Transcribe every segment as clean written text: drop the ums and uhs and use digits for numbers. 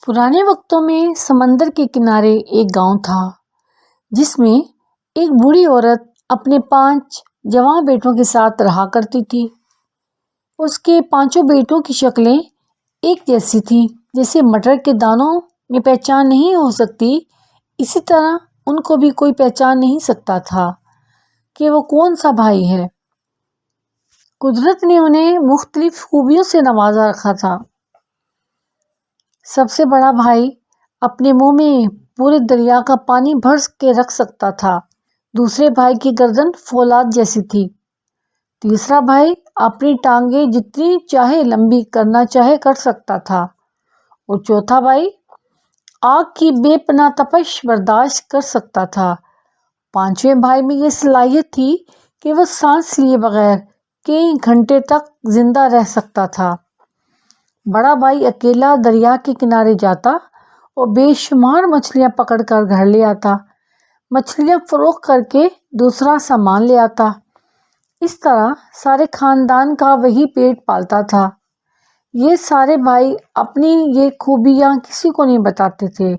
पुराने वक्तों में समंदर के किनारे एक गांव था जिसमें एक बूढ़ी औरत अपने 5 जवान बेटों के साथ रहा करती थी। उसके 5 बेटों की शक्लें एक जैसी थी। जैसे मटर के दानों में पहचान नहीं हो सकती, इसी तरह उनको भी कोई पहचान नहीं सकता था कि वो कौन सा भाई है। कुदरत ने उन्हें मुख्तलिफ खूबियों से नवाजा रखा था। सबसे बड़ा भाई अपने मुंह में पूरे दरिया का पानी भर के रख सकता था। दूसरे भाई की गर्दन फौलाद जैसी थी। तीसरा भाई अपनी टांगे जितनी चाहे लंबी करना चाहे कर सकता था। और चौथा भाई आग की बेपनाह तपश बर्दाश्त कर सकता था। 5वें भाई में ये सलाहियत थी कि वह सांस लिए बगैर कई घंटे तक जिंदा रह सकता था। बड़ा भाई अकेला दरिया के किनारे जाता और बेशुमार मछलियां पकड़कर घर ले आता। मछलियां फरोख्त करके दूसरा सामान ले आता। इस तरह सारे खानदान का वही पेट पालता था। ये सारे भाई अपनी ये खूबियां किसी को नहीं बताते थे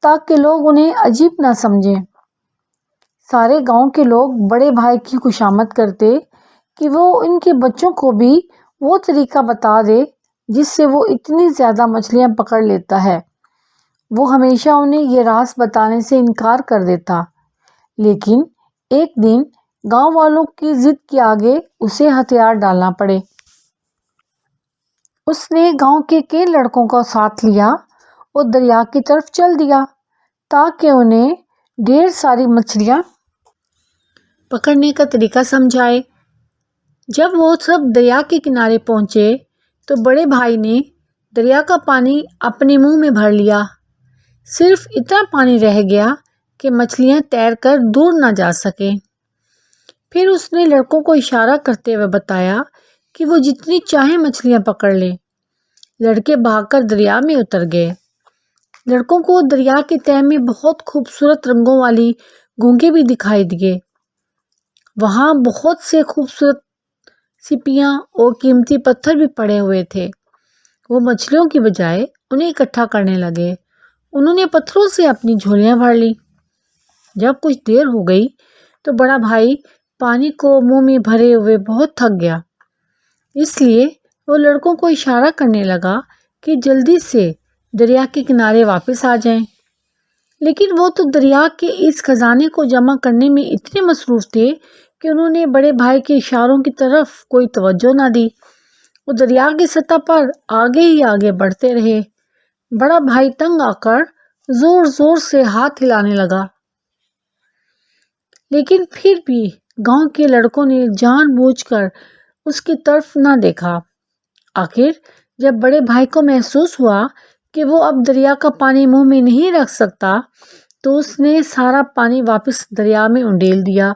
ताकि लोग उन्हें अजीब ना समझें। सारे गांव के लोग बड़े भाई की खुशामद करते कि वो इनके बच्चों को भी वो तरीका बता दे जिससे वो इतनी ज़्यादा मछलियां पकड़ लेता है। वो हमेशा उन्हें ये राज बताने से इनकार कर देता, लेकिन एक दिन गांव वालों की जिद के आगे उसे हथियार डालना पड़े। उसने गांव के कई लड़कों का साथ लिया और दरिया की तरफ चल दिया ताकि उन्हें ढेर सारी मछलियां पकड़ने का तरीका समझाए। जब वो सब दरिया के किनारे पहुंचे तो बड़े भाई ने दरिया का पानी अपने मुंह में भर लिया। सिर्फ इतना पानी रह गया कि मछलियां तैरकर दूर ना जा सके। फिर उसने लड़कों को इशारा करते हुए बताया कि वो जितनी चाहे मछलियां पकड़ ले। लड़के भागकर दरिया में उतर गए। लड़कों को दरिया के तह में बहुत खूबसूरत रंगों वाली घोंघे भी दिखाई दिए। वहां बहुत से खूबसूरत सिपियां और कीमती पत्थर भी पड़े हुए थे। वो मछलियों की बजाय उन्हें इकट्ठा करने लगे। उन्होंने पत्थरों से अपनी झोलियां भर ली। जब कुछ देर हो गई तो बड़ा भाई पानी को मुंह में भरे हुए बहुत थक गया। इसलिए वो लड़कों को इशारा करने लगा कि जल्दी से दरिया के किनारे वापस आ जाएं। लेकिन वो तो दरिया के इस खजाने को जमा करने में इतने मसरूफ थे कि उन्होंने बड़े भाई के इशारों की तरफ कोई तवज्जो ना दी। वो दरिया की सतह पर आगे ही आगे बढ़ते रहे। बड़ा भाई तंग आकर जोर जोर से हाथ हिलाने लगा, लेकिन फिर भी गांव के लड़कों ने जानबूझकर उसकी तरफ ना देखा। आखिर जब बड़े भाई को महसूस हुआ कि वो अब दरिया का पानी मुंह में नहीं रख सकता तो उसने सारा पानी वापस दरिया में उंडेल दिया।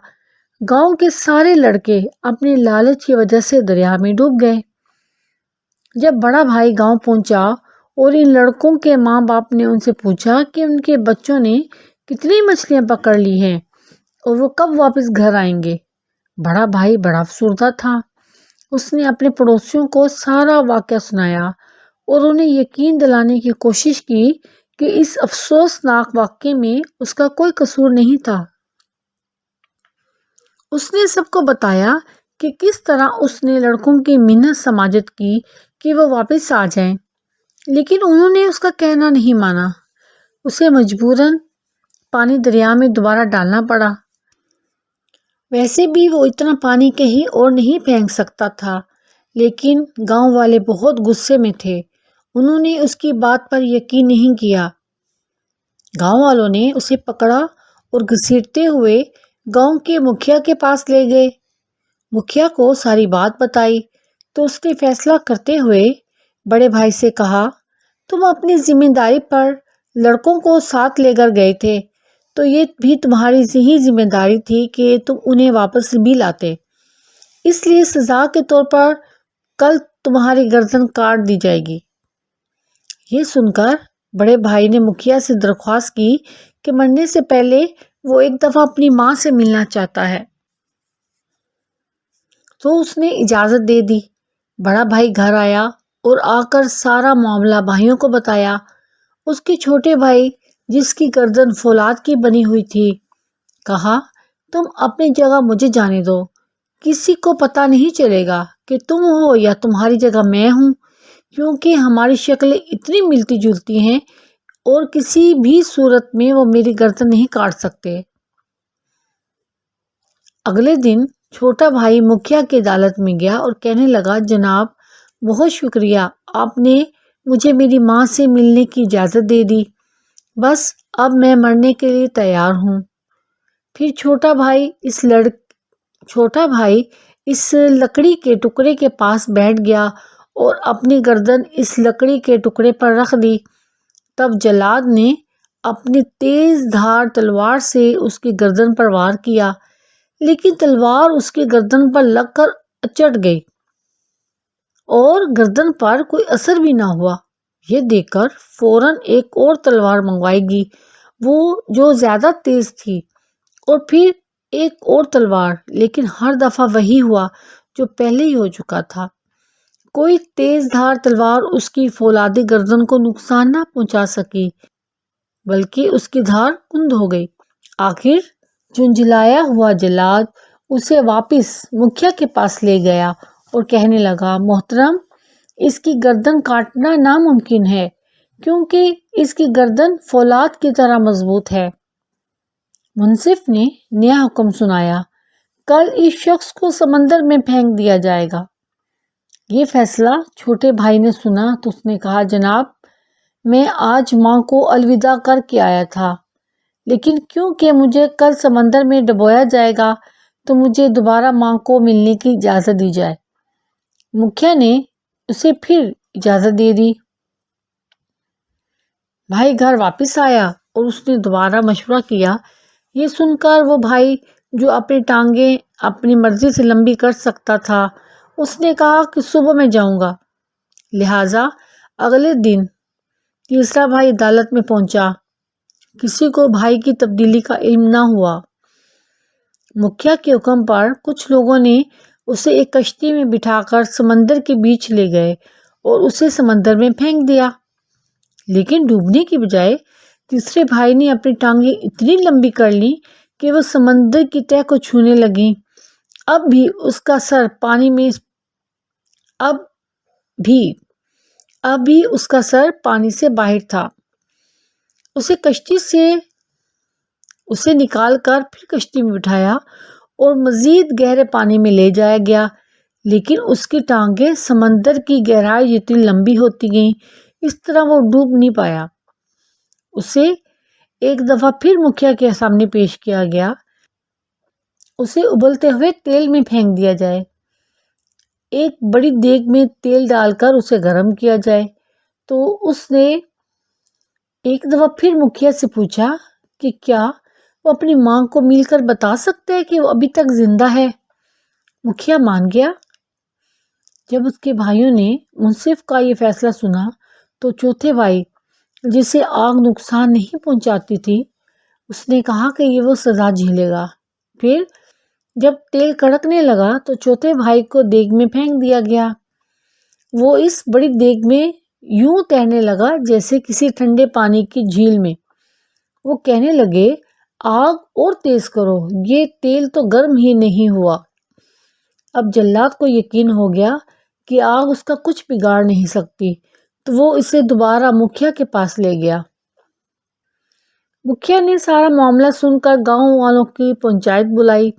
गांव के सारे लड़के अपने लालच की वजह से दरिया में डूब गए। जब बड़ा भाई गांव पहुंचा और इन लड़कों के माँ बाप ने उनसे पूछा कि उनके बच्चों ने कितनी मछलियां पकड़ ली हैं और वो कब वापस घर आएंगे, बड़ा भाई बड़ा अफसरदा था। उसने अपने पड़ोसियों को सारा वाकया सुनाया और उन्हें यकीन दिलाने की कोशिश की कि इस अफसोसनाक वाकये में उसका कोई कसूर नहीं था। उसने सबको बताया कि किस तरह उसने लड़कों की मिन्नत समाजत की कि वो वापस आ जाएं, लेकिन उन्होंने उसका कहना नहीं माना। उसे मजबूरन पानी दरिया में दोबारा डालना पड़ा। वैसे भी वो इतना पानी कहीं और नहीं फेंक सकता था, लेकिन गांव वाले बहुत गुस्से में थे। उन्होंने उसकी बात पर यकीन नहीं किया। गांव वालों ने उसे पकड़ा और घसीटते हुए गांव के मुखिया के पास ले गए। मुखिया को सारी बात बताई तो उसने फैसला करते हुए बड़े भाई से कहा, तुम अपनी जिम्मेदारी पर लड़कों को साथ लेकर गए थे तो ये भी तुम्हारी ही जिम्मेदारी थी कि तुम उन्हें वापस भी लाते। इसलिए सजा के तौर पर कल तुम्हारी गर्दन काट दी जाएगी। ये सुनकर बड़े भाई ने मुखिया से दरख्वास्त की कि मरने से पहले वो एक दफ़ा अपनी माँ से मिलना चाहता है, तो उसने इजाज़त दे दी। बड़ा भाई घर आया और आकर सारा मामला भाइयों को बताया। اس کے چھوٹے بھائی جس کی گردن فولاد کی بنی ہوئی تھی کہا، تم اپنی جگہ مجھے جانے دو، کسی کو پتہ نہیں چلے گا کہ تم ہو یا تمہاری جگہ میں ہوں، کیونکہ ہماری شکلیں اتنی ملتی جلتی ہیں اور کسی بھی صورت میں وہ میری گردن نہیں کاٹ سکتے۔ اگلے دن چھوٹا بھائی مکھیا کی عدالت میں گیا اور کہنے لگا، جناب بہت شکریہ، آپ نے مجھے میری ماں سے ملنے کی اجازت دے دی، بس اب میں مرنے کے لیے تیار ہوں۔ پھر چھوٹا بھائی اس لکڑی کے ٹکڑے کے پاس بیٹھ گیا اور اپنی گردن اس لکڑی کے ٹکڑے پر رکھ دی۔ تب جلاد نے اپنی تیز دھار تلوار سے اس کی گردن پر وار کیا، لیکن تلوار اس کی گردن پر لگ کر اچٹ گئی اور گردن پر کوئی اثر بھی نہ ہوا۔ یہ دیکھ کر فوراً ایک اور تلوار منگوائی گئی، وہ جو زیادہ تیز تھی، اور پھر ایک اور تلوار، لیکن ہر دفعہ وہی ہوا جو پہلے ہی ہو چکا تھا۔ کوئی تیز دھار تلوار اس کی فولادی گردن کو نقصان نہ پہنچا سکی، بلکہ اس کی دھار کند ہو گئی۔ آخر جھنجھلایا ہوا جلاد اسے واپس مکھیا کے پاس لے گیا اور کہنے لگا، محترم، اس کی گردن کاٹنا ناممکن ہے کیونکہ اس کی گردن فولاد کی طرح مضبوط ہے۔ منصف نے نیا حکم سنایا، کل اس شخص کو سمندر میں پھینک دیا جائے گا۔ یہ فیصلہ چھوٹے بھائی نے سنا تو اس نے کہا، جناب میں آج ماں کو الوداع کر کے آیا تھا، لیکن کیونکہ مجھے کل سمندر میں ڈبویا جائے گا تو مجھے دوبارہ ماں کو ملنے کی اجازت دی جائے۔ مکھیا نے اسے پھر اجازت دے دی۔ بھائی گھر واپس آیا اور اس نے دوبارہ مشورہ کیا۔ یہ سن کر وہ بھائی جو اپنی ٹانگیں اپنی مرضی سے لمبی کر سکتا تھا، اس نے کہا کہ صبح میں جاؤں گا۔ لہٰذا اگلے دن تیسرا بھائی عدالت میں پہنچا۔ کسی کو بھائی کی تبدیلی کا علم نہ ہوا۔ مکھیا کے حکم پر کچھ لوگوں نے اسے ایک کشتی میں بٹھا کر سمندر کے بیچ لے گئے اور اسے سمندر میں پھینک دیا، لیکن ڈوبنے کی بجائے تیسرے بھائی نے اپنی ٹانگیں اتنی لمبی کر لی کہ وہ سمندر کی تہہ کو چھونے لگیں۔ اب بھی اس کا سر پانی سے باہر تھا۔ اسے نکال کر پھر کشتی میں بٹھایا اور مزید گہرے پانی میں لے جایا گیا، لیکن اس کی ٹانگیں سمندر کی گہرائی جتنی لمبی ہوتی گئیں، اس طرح وہ ڈوب نہیں پایا۔ اسے ایک دفعہ پھر مکھیا کے سامنے پیش کیا گیا، اسے ابلتے ہوئے تیل میں پھینک دیا جائے، ایک بڑی دیگ میں تیل ڈال کر اسے گرم کیا جائے۔ تو اس نے ایک دفعہ پھر مکھیا سے پوچھا کہ کیا وہ اپنی ماں کو مل کر بتا سکتا ہے کہ وہ ابھی تک زندہ ہے۔ مکھیا مان گیا۔ جب اس کے بھائیوں نے منصف کا یہ فیصلہ سنا تو چوتھے بھائی جسے آگ نقصان نہیں پہنچاتی تھی، اس نے کہا کہ یہ وہ سزا جھیلے گا۔ پھر جب تیل کڑکنے لگا تو چوتھے بھائی کو دیگ میں پھینک دیا گیا۔ وہ اس بڑی دیگ میں یوں تیرنے لگا جیسے کسی ٹھنڈے پانی کی جھیل میں۔ وہ کہنے لگے، آگ اور تیز کرو، یہ تیل تو گرم ہی نہیں ہوا۔ اب جلاد کو یقین ہو گیا کہ آگ اس کا کچھ بگاڑ نہیں سکتی، تو وہ اسے دوبارہ مکھیا کے پاس لے گیا۔ مکھیا نے سارا معاملہ سن کر گاؤں والوں کی پنچایت بلائی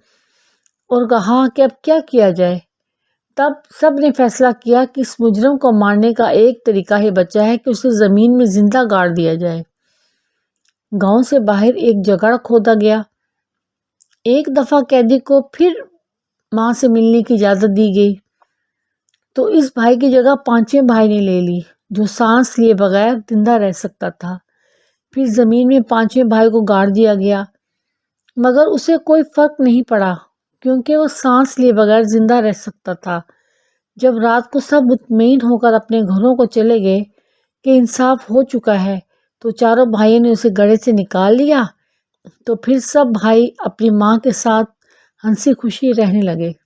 اور کہا کہ اب کیا کیا جائے۔ تب سب نے فیصلہ کیا کہ اس مجرم کو مارنے کا ایک طریقہ ہی بچا ہے کہ اسے زمین میں زندہ گاڑ دیا جائے۔ گاؤں سے باہر ایک جگہ کھودا گیا۔ ایک دفعہ قیدی کو پھر ماں سے ملنے کی اجازت دی گئی تو اس بھائی کی جگہ پانچویں بھائی نے لے لی جو سانس لیے بغیر زندہ رہ سکتا تھا۔ پھر زمین میں پانچویں بھائی کو گاڑ دیا گیا، مگر اسے کوئی فرق نہیں پڑا کیونکہ وہ سانس لیے بغیر زندہ رہ سکتا تھا۔ جب رات کو سب مطمئن ہو کر اپنے گھروں کو چلے گئے کہ انصاف ہو چکا ہے تو چاروں بھائیوں نے اسے گڑھے سے نکال لیا، تو پھر سب بھائی اپنی ماں کے ساتھ ہنسی خوشی رہنے لگے۔